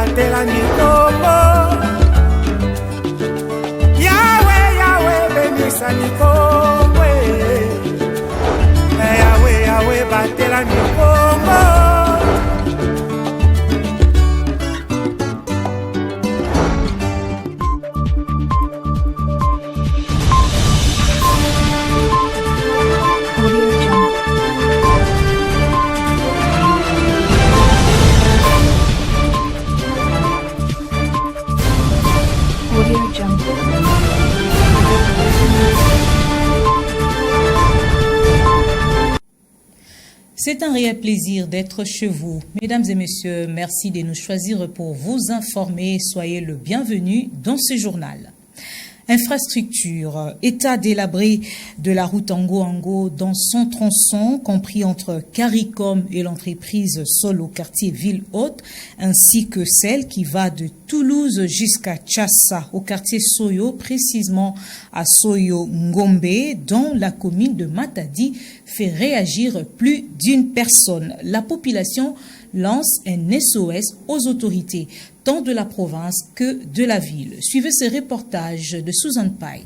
batela mikongo. Yahweh, Yahweh, benisa mikongo. Yahweh, Yahweh, batela mikongo. C'est un réel plaisir d'être chez vous. Mesdames et messieurs, merci de nous choisir pour vous informer. Soyez le bienvenu dans ce journal. Infrastructure, état délabré de la route Ango-Ango dans son tronçon, compris entre CARICOM et l'entreprise Sol au quartier Ville-Haute, ainsi que celle qui va de Toulouse jusqu'à Tchassa, au quartier Soyo, précisément à Soyo-Ngombe, dans la commune de Matadi, fait réagir plus d'une personne. La population lance un SOS aux autorités, tant de la province que de la ville. Suivez ce reportage de Susan Pai.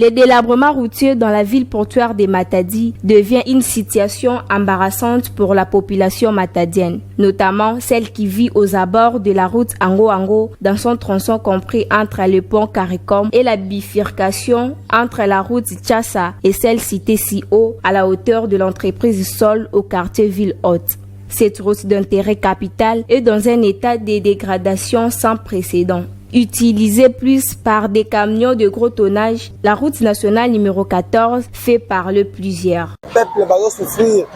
Le délabrement routier dans la ville portuaire de Matadi devient une situation embarrassante pour la population matadienne, notamment celle qui vit aux abords de la route Ango-Ango dans son tronçon compris entre le pont CARICOM et la bifurcation entre la route Tchassa et celle citée si haut à la hauteur de l'entreprise Sol au quartier Ville-Haute. Cette route d'intérêt capital est dans un état de dégradation sans précédent. Utilisée plus par des camions de gros tonnage, la route nationale numéro 14 fait parler plusieurs. Le peuple va souffrir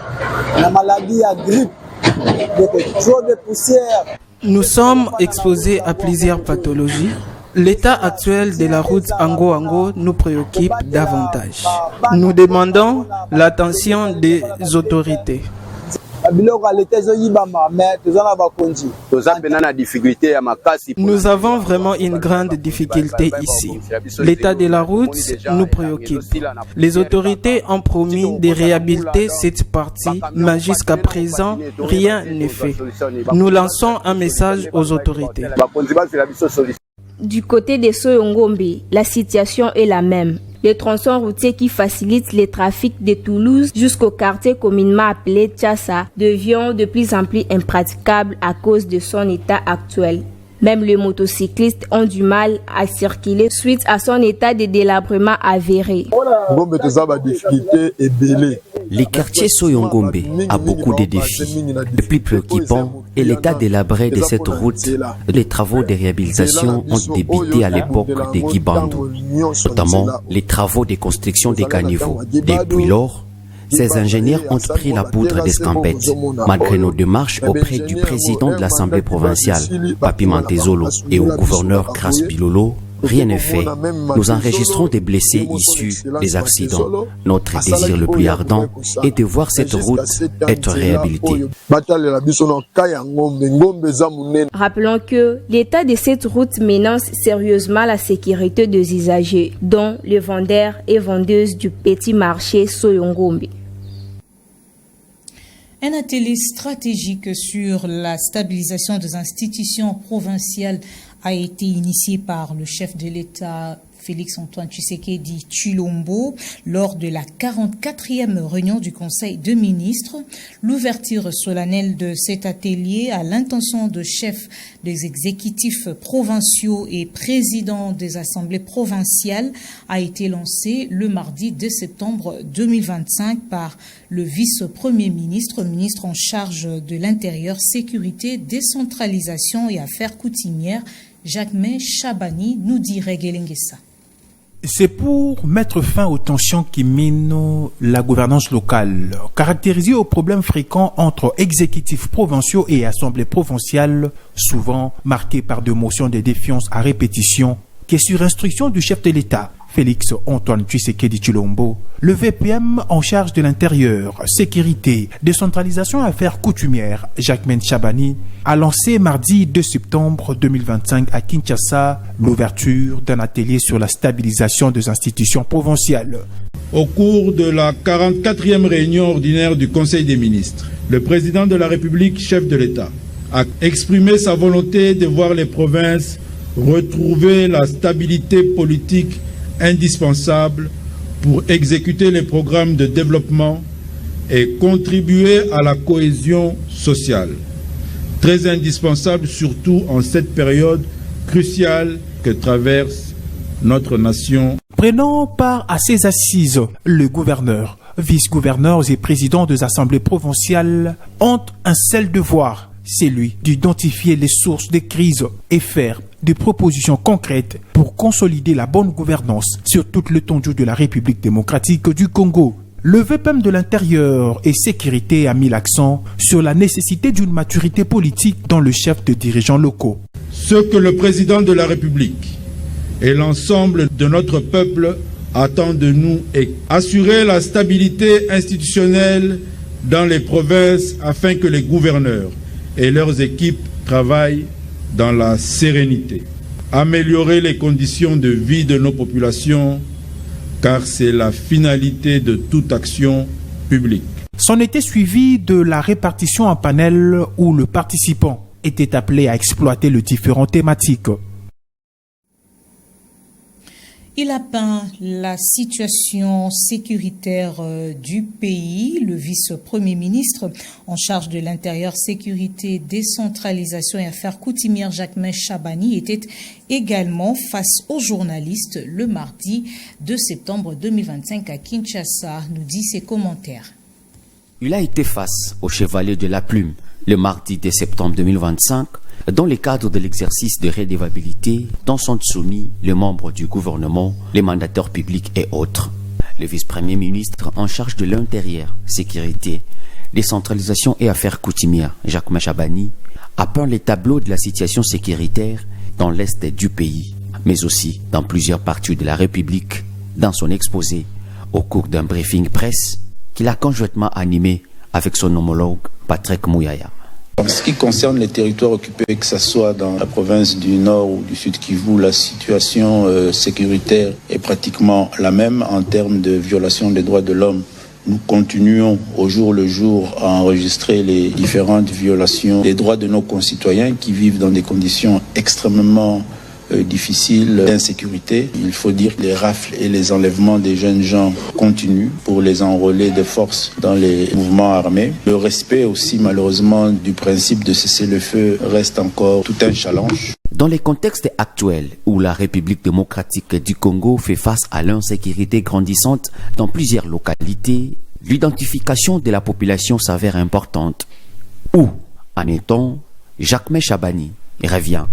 la maladie à grippe, trop de poussière. Nous sommes exposés à plusieurs pathologies. L'état actuel de la route Ango-Ango nous préoccupe davantage. Nous demandons l'attention des autorités. Nous avons vraiment une grande difficulté ici. L'état de la route nous préoccupe. Les autorités ont promis de réhabiliter cette partie, mais jusqu'à présent, rien n'est fait. Nous lançons un message aux autorités. Du côté de Soyo-Ngombe, la situation est la même. Le tronçon routier qui facilite le trafic de Toulouse jusqu'au quartier communément appelé Tchassa devient de plus en plus impraticable à cause de son état actuel. Même les motocyclistes ont du mal à circuler suite à son état de délabrement avéré. Le quartier Soyo-Ngombe a beaucoup de défis. Le plus préoccupant est l'état délabré de cette route. Les travaux de réhabilitation ont débuté à l'époque de Guibandou, notamment les travaux de construction des caniveaux. Depuis lors, ces ingénieurs ont pris la poudre d'escampette. Malgré nos démarches auprès du président de l'Assemblée provinciale, Papi Mantezolo, et au gouverneur Kras Bilolo, rien n'est fait. Nous enregistrons des blessés issus des accidents. Notre désir le plus ardent est de voir cette route être réhabilitée. Rappelons que l'état de cette route menace sérieusement la sécurité des usagers, dont les vendeurs et vendeuses du petit marché Soyo-Ngombe. Un atelier stratégique sur la stabilisation des institutions provinciales a été initié par le chef de l'État Félix-Antoine Tshisekedi Tshilombo lors de la 44e réunion du Conseil de ministres. L'ouverture solennelle de cet atelier à l'intention de chefs des exécutifs provinciaux et présidents des assemblées provinciales a été lancée le mardi 2 septembre 2025 par le vice-premier ministre, ministre en charge de l'Intérieur, Sécurité, Décentralisation et Affaires coutumières, Jacquemain Chabani, nous dit Regelengesa. C'est pour mettre fin aux tensions qui minent la gouvernance locale, caractérisées aux problèmes fréquents entre exécutifs provinciaux et assemblées provinciales, souvent marqués par des motions de défiance à répétition, que sur instruction du chef de l'État, Félix-Antoine Tshisekedi Tshilombo, le VPM en charge de l'intérieur, sécurité, décentralisation et affaires coutumières, Jacquemain Chabani, a lancé mardi 2 septembre 2025 à Kinshasa l'ouverture d'un atelier sur la stabilisation des institutions provinciales. au cours de la 44e réunion ordinaire du Conseil des ministres, le président de la République, chef de l'État, a exprimé sa volonté de voir les provinces retrouver la stabilité politique indispensable pour exécuter les programmes de développement et contribuer à la cohésion sociale. Très indispensable surtout en cette période cruciale que traverse notre nation. Prenant part à ces assises, le gouverneur, vice-gouverneurs et présidents des assemblées provinciales ont un seul devoir, celui d'identifier les sources des crises et faire des propositions concrètes pour consolider la bonne gouvernance sur toute l'étendue de la République démocratique du Congo. Le VPM de l'Intérieur et Sécurité a mis l'accent sur la nécessité d'une maturité politique dans le chef de dirigeants locaux. Ce que le président de la République et l'ensemble de notre peuple attend de nous est assurer la stabilité institutionnelle dans les provinces afin que les gouverneurs et leurs équipes travaillent dans la sérénité. Améliorer les conditions de vie de nos populations, car c'est la finalité de toute action publique. S'en était suivi de la répartition en panel où le participant était appelé à exploiter les différentes thématiques. Il a peint la situation sécuritaire du pays. Le vice-premier ministre en charge de l'intérieur, sécurité, décentralisation et affaires coutumières, Jacquemain Chabani, était également face aux journalistes le mardi 2 septembre 2025 à Kinshasa, nous dit ses commentaires. Il a été face au chevalier de la plume le mardi 2 septembre 2025 dans le cadre de l'exercice de redevabilité dont sont soumis les membres du gouvernement, les mandataires publics et autres. Le vice-premier ministre en charge de l'intérieur, sécurité, décentralisation et affaires coutumières, Jacquemain Chabani, a peint les tableaux de la situation sécuritaire dans l'est du pays, mais aussi dans plusieurs parties de la République, dans son exposé au cours d'un briefing presse qu'il a conjointement animé avec son homologue Patrick Mouyaya. En ce qui concerne les territoires occupés, que ce soit dans la province du Nord ou du Sud Kivu, la situation sécuritaire est pratiquement la même en termes de violation des droits de l'homme. Nous continuons au jour le jour à enregistrer les différentes violations des droits de nos concitoyens qui vivent dans des conditions extrêmement difficiles d'insécurité. Il faut dire que les rafles et les enlèvements des jeunes gens continuent pour les enrôler de force dans les mouvements armés. Le respect aussi malheureusement du principe de cessez-le-feu reste encore tout un challenge. Dans les contextes actuels où la République démocratique du Congo fait face à l'insécurité grandissante dans plusieurs localités, l'identification de la population s'avère importante. Où en est-on? Jacquemain Chabani revient.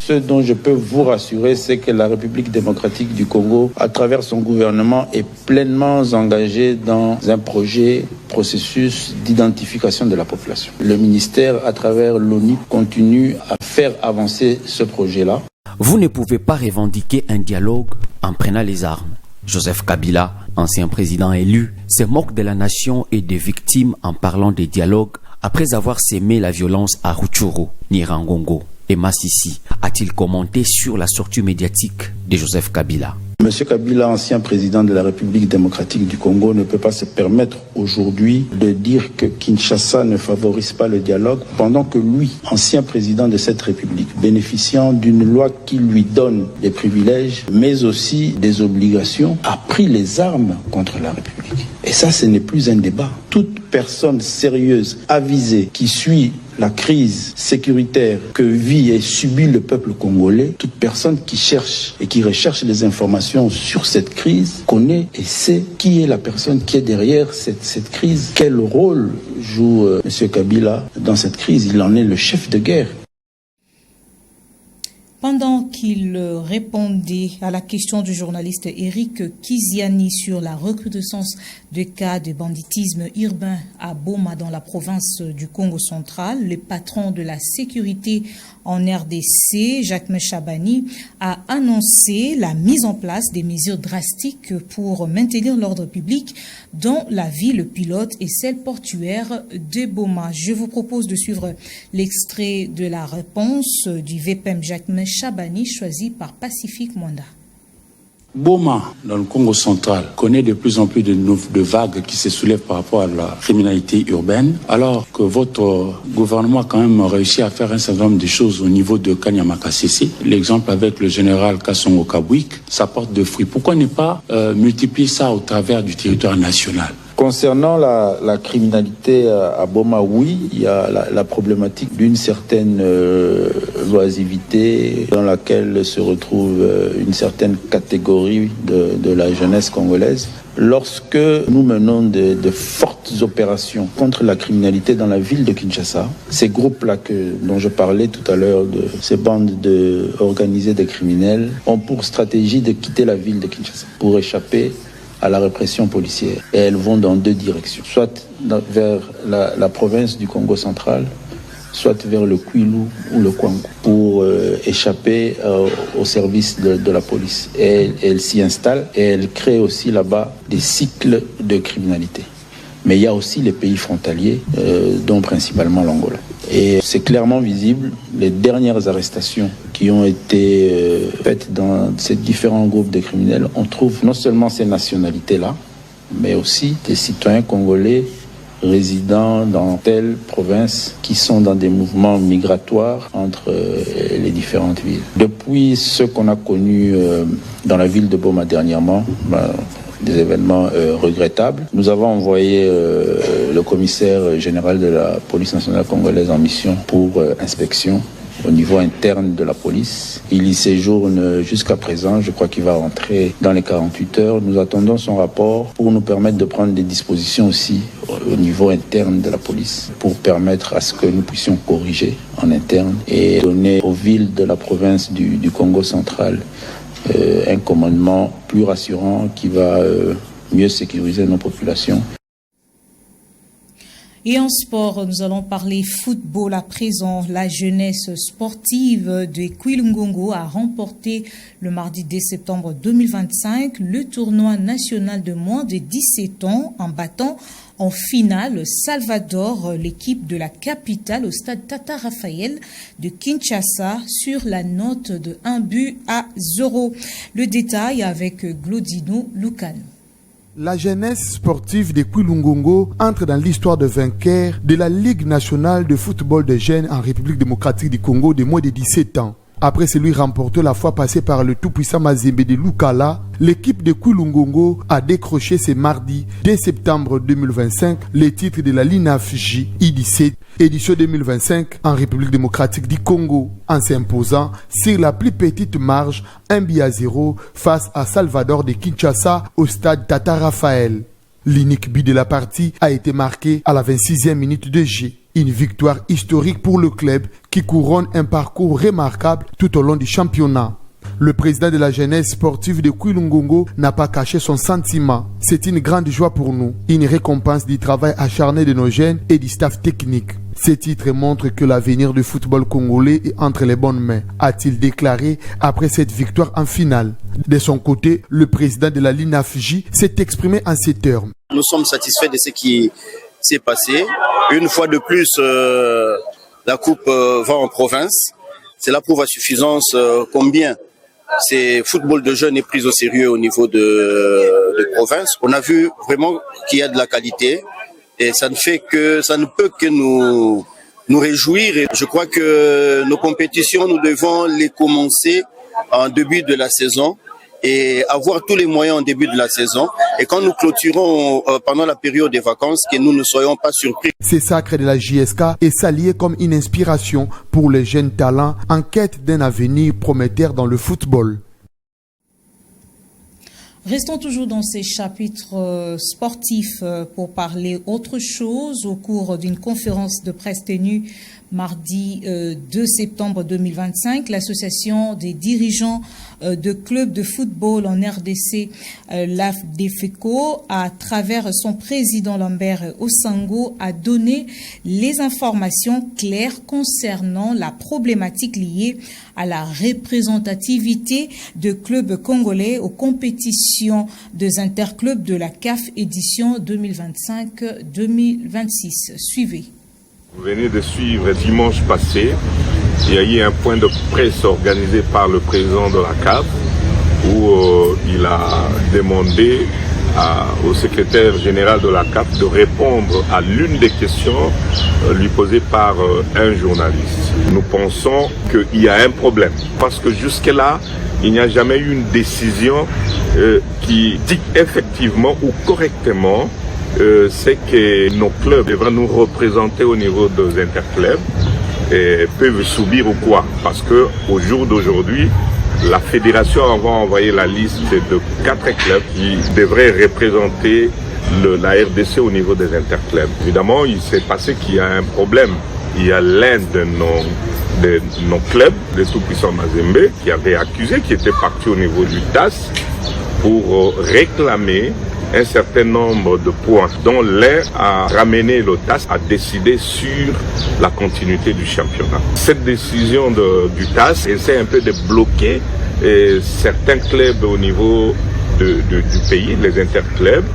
Ce dont je peux vous rassurer, c'est que la République démocratique du Congo, à travers son gouvernement, est pleinement engagée dans un processus d'identification de la population. Le ministère, à travers l'ONU, continue à faire avancer ce projet-là. Vous ne pouvez pas revendiquer un dialogue en prenant les armes. Joseph Kabila, ancien président élu, se moque de la nation et des victimes en parlant de dialogue après avoir sémé la violence à Rutshuru, Nirangongo et Massissi, a-t-il commenté sur la sortie médiatique de Joseph Kabila. Monsieur Kabila, ancien président de la République démocratique du Congo, ne peut pas se permettre aujourd'hui de dire que Kinshasa ne favorise pas le dialogue, pendant que lui, ancien président de cette République, bénéficiant d'une loi qui lui donne des privilèges, mais aussi des obligations, a pris les armes contre la République. Et ça, ce n'est plus un débat. Toute personne sérieuse, avisée, qui suit la crise sécuritaire que vit et subit le peuple congolais, toute personne qui cherche et qui recherche des informations sur cette crise connaît et sait qui est la personne qui est derrière cette crise. Quel rôle joue M. Kabila dans cette crise? Il en est le chef de guerre. Pendant qu'il répondait à la question du journaliste Eric Kiziani sur la recrudescence de cas de banditisme urbain à Boma dans la province du Congo central, le patron de la sécurité en RDC, Jacquemain Chabani, a annoncé la mise en place des mesures drastiques pour maintenir l'ordre public dans la ville pilote et celle portuaire de Boma. Je vous propose de suivre l'extrait de la réponse du VPM Jacquemain Chabani choisi par Pacifique Mwanda. Boma, dans le Congo central, connaît de plus en plus de vagues qui se soulèvent par rapport à la criminalité urbaine, alors que votre gouvernement a quand même réussi à faire un certain nombre de choses au niveau de Kanyama-Kasese. L'exemple avec le général Kassongo Kabwik, ça porte de fruits. Pourquoi ne pas multiplier ça au travers du territoire national ? Concernant la criminalité à Boma, oui, il y a la problématique d'une certaine oisivité dans laquelle se retrouve une certaine catégorie de la jeunesse congolaise. Lorsque nous menons de fortes opérations contre la criminalité dans la ville de Kinshasa, ces groupes-là dont je parlais tout à l'heure, de ces bandes organisées de criminels, ont pour stratégie de quitter la ville de Kinshasa pour échapper à la répression policière. Et elles vont dans deux directions, soit vers la province du Congo central, soit vers le Kwilu ou le Kwango, pour échapper au service de la police. Et elles s'y installent et elles créent aussi là-bas des cycles de criminalité. Mais il y a aussi les pays frontaliers, dont principalement l'Angola. Et c'est clairement visible, les dernières arrestations qui ont été faites dans ces différents groupes de criminels, on trouve non seulement ces nationalités-là, mais aussi des citoyens congolais résidant dans telle province qui sont dans des mouvements migratoires entre les différentes villes. Depuis ce qu'on a connu dans la ville de Boma dernièrement, des événements regrettables. Nous avons envoyé le commissaire général de la police nationale congolaise en mission pour inspection au niveau interne de la police. Il y séjourne jusqu'à présent, je crois qu'il va rentrer dans les 48 heures. Nous attendons son rapport pour nous permettre de prendre des dispositions aussi au niveau interne de la police pour permettre à ce que nous puissions corriger en interne et donner aux villes de la province du Congo central un commandement plus rassurant qui va mieux sécuriser nos populations. Et en sport, nous allons parler football à présent. La jeunesse sportive de Kwilungongo a remporté le mardi 10 septembre 2025 le tournoi national de moins de 17 ans en battant en finale Salvador, l'équipe de la capitale au stade Tata Raphaël de Kinshasa sur la note de 1-0. Le détail avec Glodino Lucan. La jeunesse sportive de Kwilungongo entre dans l'histoire de vainqueur de la Ligue nationale de football des jeunes en République démocratique du Congo de moins de 17 ans. Après celui remporté la fois passée par le tout-puissant Mazembe de Lukala, l'équipe de Kwilungongo a décroché ce mardi 2 septembre 2025 le titre de la LINAFJ I-17 édition 2025 en République démocratique du Congo en s'imposant sur la plus petite marge 1-0 face à Salvador de Kinshasa au stade Tata Raphaël. L'unique but de la partie a été marqué à la 26e minute de jeu. Une victoire historique pour le club qui couronne un parcours remarquable tout au long du championnat. Le président de la jeunesse sportive de Kwilungongo n'a pas caché son sentiment. C'est une grande joie pour nous, une récompense du travail acharné de nos jeunes et du staff technique. Ce titre montre que l'avenir du football congolais est entre les bonnes mains, a-t-il déclaré après cette victoire en finale. De son côté, le président de la LINAFJ s'est exprimé en ces termes. Nous sommes satisfaits de ce qui s'est passé. Une fois de plus, la coupe va en province. Cela prouve à suffisance combien ce football de jeunes est pris au sérieux au niveau de province. On a vu vraiment qu'il y a de la qualité et ça ne peut que nous réjouir. Et je crois que nos compétitions, nous devons les commencer en début de la saison et avoir tous les moyens en début de la saison. Et quand nous clôturons pendant la période des vacances, que nous ne soyons pas surpris. Ces sacres de la JSK est salué comme une inspiration pour les jeunes talents en quête d'un avenir prometteur dans le football. Restons toujours dans ces chapitres sportifs pour parler autre chose. Au cours d'une conférence de presse tenue mardi 2 septembre 2025, l'association des dirigeants de clubs de football en RDC, l'AFDFECO, à travers son président Lambert Osango, a donné les informations claires concernant la problématique liée à la représentativité de clubs congolais aux compétitions des interclubs de la CAF édition 2025-2026. Suivez. Vous venez de suivre dimanche passé, il y a eu un point de presse organisé par le président de la CAF où il a demandé au secrétaire général de la CAF de répondre à l'une des questions lui posées par un journaliste. Nous pensons qu'il y a un problème parce que jusque-là, il n'y a jamais eu une décision qui dit effectivement ou correctement c'est que nos clubs devraient nous représenter au niveau des interclubs et peuvent subir ou quoi. Parce qu'au jour d'aujourd'hui, la fédération va envoyer la liste de 4 clubs qui devraient représenter la RDC au niveau des interclubs. Évidemment, il s'est passé qu'il y a un problème. Il y a l'un de nos clubs, le tout-puissant Mazembe, qui avait accusé, qui était parti au niveau du TAS pour réclamer un certain nombre de points, dont l'un a ramené le TAS à décider sur la continuité du championnat. Cette décision du TAS essaie un peu de bloquer certains clubs au niveau du pays, les interclubs,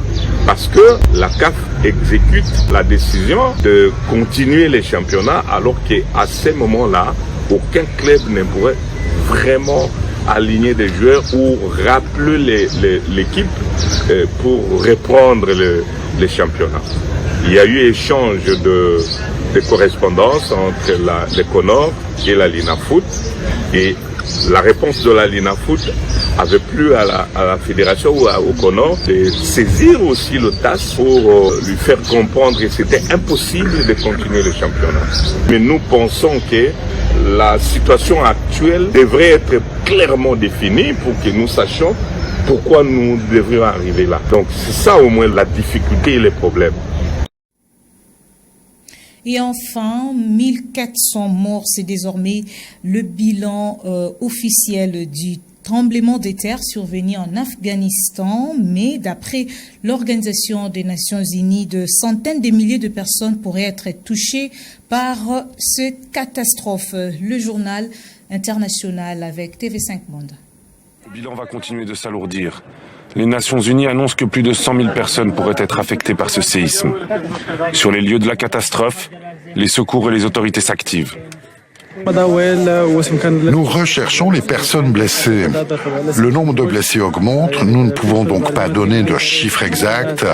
parce que la CAF exécute la décision de continuer les championnats alors qu'à ce moment-là, aucun club ne pourrait vraiment aligner des joueurs ou rappeler l'équipe pour reprendre les championnats. Il y a eu échange de correspondance entre l'Econor et la Linafoot et la réponse de la Linafoot avait plu à la fédération ou au Conor de saisir aussi le TAS pour lui faire comprendre que c'était impossible de continuer le championnat. Mais nous pensons que la situation actuelle devrait être clairement définie pour que nous sachions pourquoi nous devrions arriver là. Donc c'est ça au moins la difficulté et les problèmes. Et enfin, 1400 morts, c'est désormais le bilan officiel du tremblement de terre survenu en Afghanistan. Mais d'après l'Organisation des Nations Unies, de centaines de milliers de personnes pourraient être touchées par cette catastrophe. Le journal international avec TV5 Monde. Le bilan va continuer de s'alourdir. Les Nations Unies annoncent que plus de 100 000 personnes pourraient être affectées par ce séisme. Sur les lieux de la catastrophe, les secours et les autorités s'activent. Nous recherchons les personnes blessées. Le nombre de blessés augmente. Nous ne pouvons donc pas donner de chiffres exacts.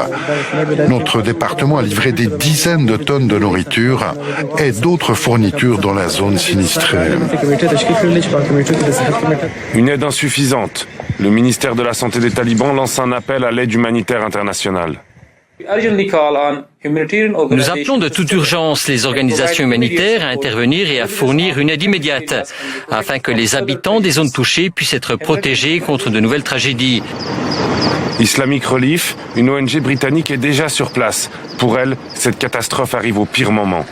Notre département a livré des dizaines de tonnes de nourriture et d'autres fournitures dans la zone sinistrée. Une aide insuffisante. Le ministère de la Santé des talibans lance un appel à l'aide humanitaire internationale. Nous appelons de toute urgence les organisations humanitaires à intervenir et à fournir une aide immédiate, afin que les habitants des zones touchées puissent être protégés contre de nouvelles tragédies. Islamic Relief, une ONG britannique, est déjà sur place. Pour elle, cette catastrophe arrive au pire moment.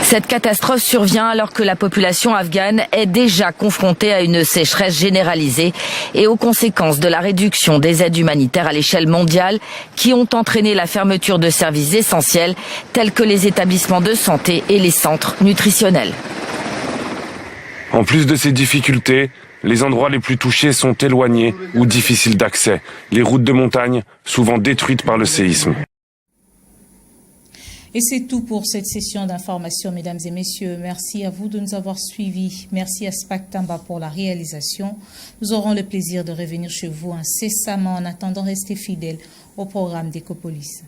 Cette catastrophe survient alors que la population afghane est déjà confrontée à une sécheresse généralisée et aux conséquences de la réduction des aides humanitaires à l'échelle mondiale qui ont entraîné la fermeture de services essentiels tels que les établissements de santé et les centres nutritionnels. En plus de ces difficultés, les endroits les plus touchés sont éloignés ou difficiles d'accès. Les routes de montagne, souvent détruites par le séisme. Et c'est tout pour cette session d'information, mesdames et messieurs. Merci à vous de nous avoir suivis. Merci à Spac Tamba pour la réalisation. Nous aurons le plaisir de revenir chez vous incessamment. En attendant, restez fidèles au programme d'Ecopolis.